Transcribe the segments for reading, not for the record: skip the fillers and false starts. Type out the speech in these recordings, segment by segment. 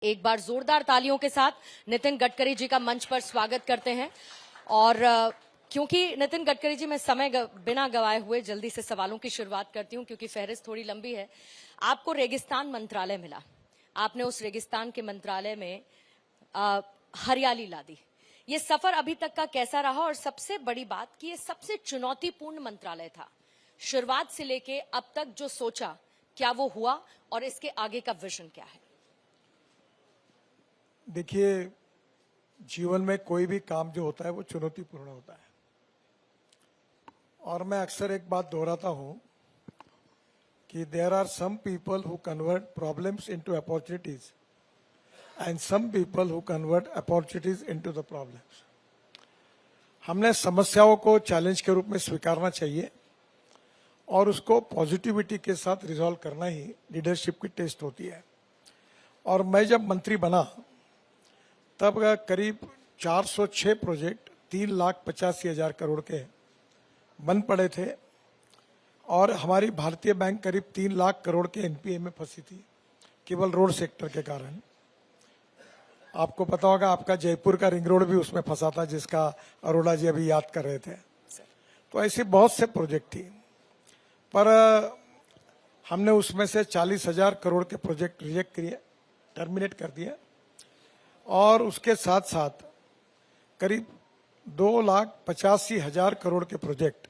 एक बार जोरदार तालियों के साथ नितिन गडकरी जी का मंच पर स्वागत करते हैं। और क्योंकि नितिन गडकरी जी, मैं समय बिना गवाए हुए जल्दी से सवालों की शुरुआत करती हूं क्योंकि फहरिस्त थोड़ी लंबी है। आपको रेगिस्तान मंत्रालय मिला, आपने उस रेगिस्तान के मंत्रालय में हरियाली ला दी। ये सफर अभी तक का कैसा रहा? और सबसे बड़ी बात कि ये सबसे चुनौतीपूर्ण मंत्रालय था, शुरुआत से लेके अब तक जो सोचा क्या वो हुआ और इसके आगे का विजन क्या है? देखिए, जीवन में कोई भी काम जो होता है वो चुनौतीपूर्ण होता है। और मैं अक्सर एक बात दोहराता हूं कि there are some people who convert problems into opportunities and some people who convert opportunities into the problems. हमने समस्याओं को चैलेंज के रूप में स्वीकारना चाहिए और उसको पॉजिटिविटी के साथ रिजॉल्व करना ही लीडरशिप की टेस्ट होती है। और मैं जब मंत्री बना तब करीब 406 प्रोजेक्ट 3,85,000 करोड़ के बन पड़े थे और हमारी भारतीय बैंक करीब 3 लाख करोड़ के एनपीए में फंसी थी केवल रोड सेक्टर के कारण। आपको पता होगा, आपका जयपुर का रिंग रोड भी उसमें फंसा था जिसका अरोड़ा जी अभी याद कर रहे थे। तो ऐसी बहुत से प्रोजेक्ट थी, पर हमने उसमें से 40,000 करोड़ के प्रोजेक्ट रिजेक्ट किए, टर्मिनेट कर दिए। और उसके साथ साथ करीब 2,85,000 करोड़ के प्रोजेक्ट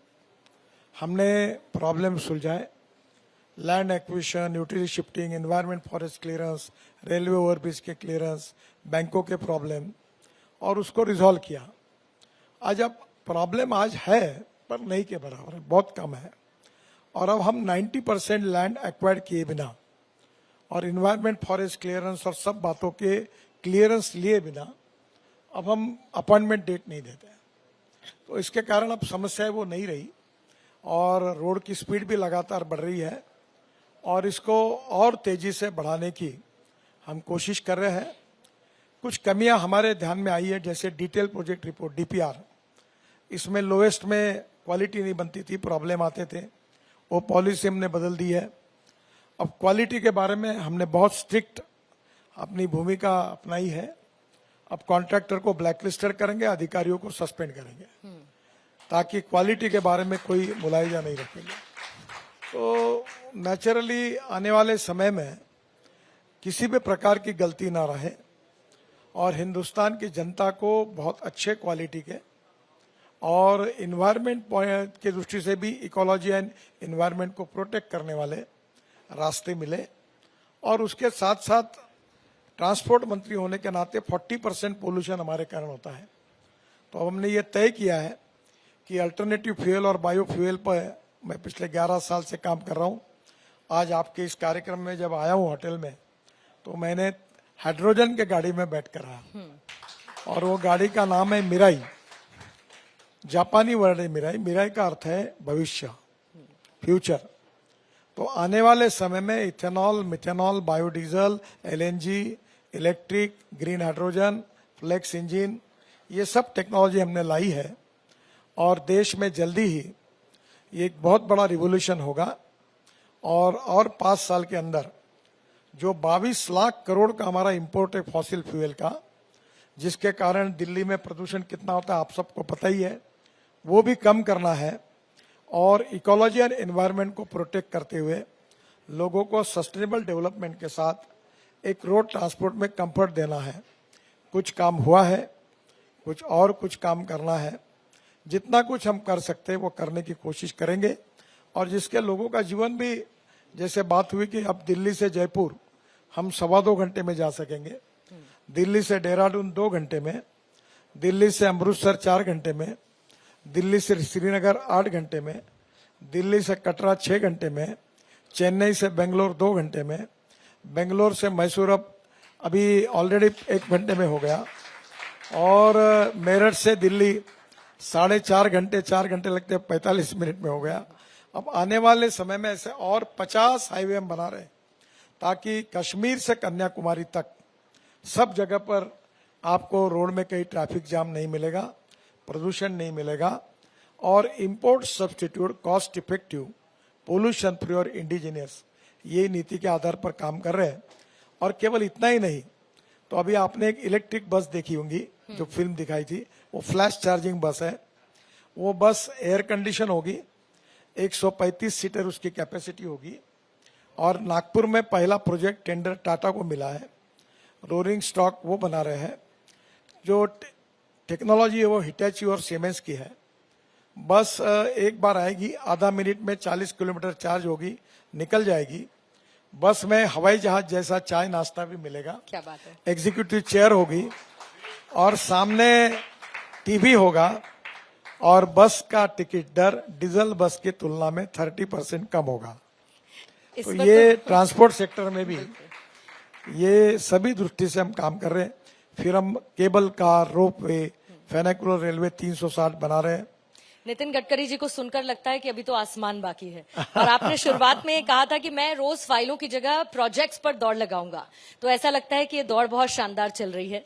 हमने प्रॉब्लम सुलझाए। Land acquisition, utility shifting, environment forest clearance, railway overbridge के क्लियरेंस, बैंकों के प्रॉब्लम, और उसको रिजॉल्व किया। आज अब प्रॉब्लम आज है पर नहीं के बराबर है, बहुत कम है। और अब हम 90% लैंड एक्वायर्ड किए बिना और एनवायरमेंट फॉरेस्ट क्लियरेंस और सब बातों के क्लियरेंस लिए बिना अब हम अपॉइंटमेंट डेट नहीं देते। तो इसके कारण अब समस्या वो नहीं रही और रोड की स्पीड भी लगातार बढ़ रही है और इसको और तेजी से बढ़ाने की हम कोशिश कर रहे हैं। कुछ कमियां हमारे ध्यान में आई है, जैसे डिटेल प्रोजेक्ट रिपोर्ट डीपीआर, इसमें लोएस्ट में क्वालिटी नहीं बनती थी, प्रॉब्लम आते थे, वो पॉलिसी हमने बदल दी है। अब क्वालिटी के बारे में हमने बहुत स्ट्रिक्ट अपनी भूमिका अपनाई है। अब कॉन्ट्रैक्टर को ब्लैकलिस्टेड करेंगे, अधिकारियों को सस्पेंड करेंगे ताकि क्वालिटी के बारे में कोई मुलाहिजा नहीं रखेंगे। तो नेचुरली आने वाले समय में किसी भी प्रकार की गलती ना रहे और हिंदुस्तान की जनता को बहुत अच्छे क्वालिटी के और इन्वायरमेंट की दृष्टि से भी इकोलॉजी एंड इन्वायरमेंट को प्रोटेक्ट करने वाले रास्ते मिले। और उसके साथ साथ ट्रांसपोर्ट मंत्री होने के नाते 40% पोल्यूशन हमारे कारण होता है। तो अब हमने ये तय किया है कि अल्टरनेटिव फ्यूल और बायो फ्यूल पर मैं पिछले 11 साल से काम कर रहा हूँ। आज आपके इस कार्यक्रम में जब आया हूँ होटल में, तो मैंने हाइड्रोजन के गाड़ी में बैठ कर आया और वो गाड़ी का नाम है मिराई। जापानी वर्ड है मिराई। मिराई का अर्थ है भविष्य, फ्यूचर। तो आने वाले समय में ethanol, methanol, biodiesel, LNG, electric, green hydrogen, flex engine, ये सब टेक्नोलॉजी हमने लाई है और देश में जल्दी ही ये एक बहुत बड़ा रिवोल्यूशन होगा। और 5 साल के अंदर जो 22 लाख करोड़ का हमारा इंपोर्ट है फॉसिल फ्यूल का, जिसके कारण दिल्ली में प्रदूषण कितना होता है आप सबको पता ही है, वो भी कम करना है और इकोलॉजी एंड एनवायरनमेंट को प्रोटेक्ट करते हुए लोगों को सस्टेनेबल डेवलपमेंट के साथ एक रोड ट्रांसपोर्ट में कंफर्ट देना है। कुछ काम हुआ है, कुछ काम करना है। जितना कुछ हम कर सकते हैं वो करने की कोशिश करेंगे और जिसके लोगों का जीवन भी, जैसे बात हुई कि अब दिल्ली से जयपुर हम 2.25 घंटे में जा सकेंगे, दिल्ली से देहरादून 2 घंटे में, दिल्ली से अमृतसर 4 घंटे में, दिल्ली से श्रीनगर 8 घंटे में, दिल्ली से कटरा 6 घंटे में, चेन्नई से बेंगलोर 2 घंटे में, बेंगलोर से मैसूर अब अभी ऑलरेडी 1 घंटे में हो गया, और मेरठ से दिल्ली 4.5 घंटे, 4 घंटे लगते 45 मिनट में हो गया। अब आने वाले समय में ऐसे और 50 हाईवे हम बना रहे ताकि कश्मीर से कन्याकुमारी तक सब जगह पर आपको रोड में कहीं ट्रैफिक जाम नहीं मिलेगा, प्रदूषण नहीं मिलेगा और import substitute, cost effective, pollution free और इंडिजिनियस, ये नीति के आधार पर काम कर रहे हैं। और केवल इतना ही नहीं, तो अभी आपने एक इलेक्ट्रिक बस देखी होंगी जो फिल्म दिखाई थी, वो फ्लैश चार्जिंग बस है। वो बस एयर कंडीशन होगी, 135 सीटर उसकी कैपेसिटी होगी। और नागपुर में पहला प्रोजेक्ट टेंडर टाटा को मिला है, रोलिंग स्टॉक वो बना रहे हैं। जो टेक्नोलॉजी है वो हिटैची और सीमेंस की है। बस एक बार आएगी, आधा मिनट में 40 किलोमीटर चार्ज होगी, निकल जाएगी। बस में हवाई जहाज जैसा चाय नाश्ता भी मिलेगा, क्या बात है। एग्जीक्यूटिव चेयर होगी और सामने टीवी होगा। और बस का टिकट दर डीजल बस की तुलना में 30% कम होगा। इस तो पर ये ट्रांसपोर्ट सेक्टर में भी ये सभी दृष्टि से हम काम कर रहे हैं। फिर हम केबल कार, रोपवे, फेनिकुलर रेलवे 360 बना रहे हैं। नितिन गडकरी जी को सुनकर लगता है कि अभी तो आसमान बाकी है। और आपने शुरुआत में कहा था कि मैं रोज फाइलों की जगह प्रोजेक्ट्स पर दौड़ लगाऊंगा, तो ऐसा लगता है कि ये दौड़ बहुत शानदार चल रही है।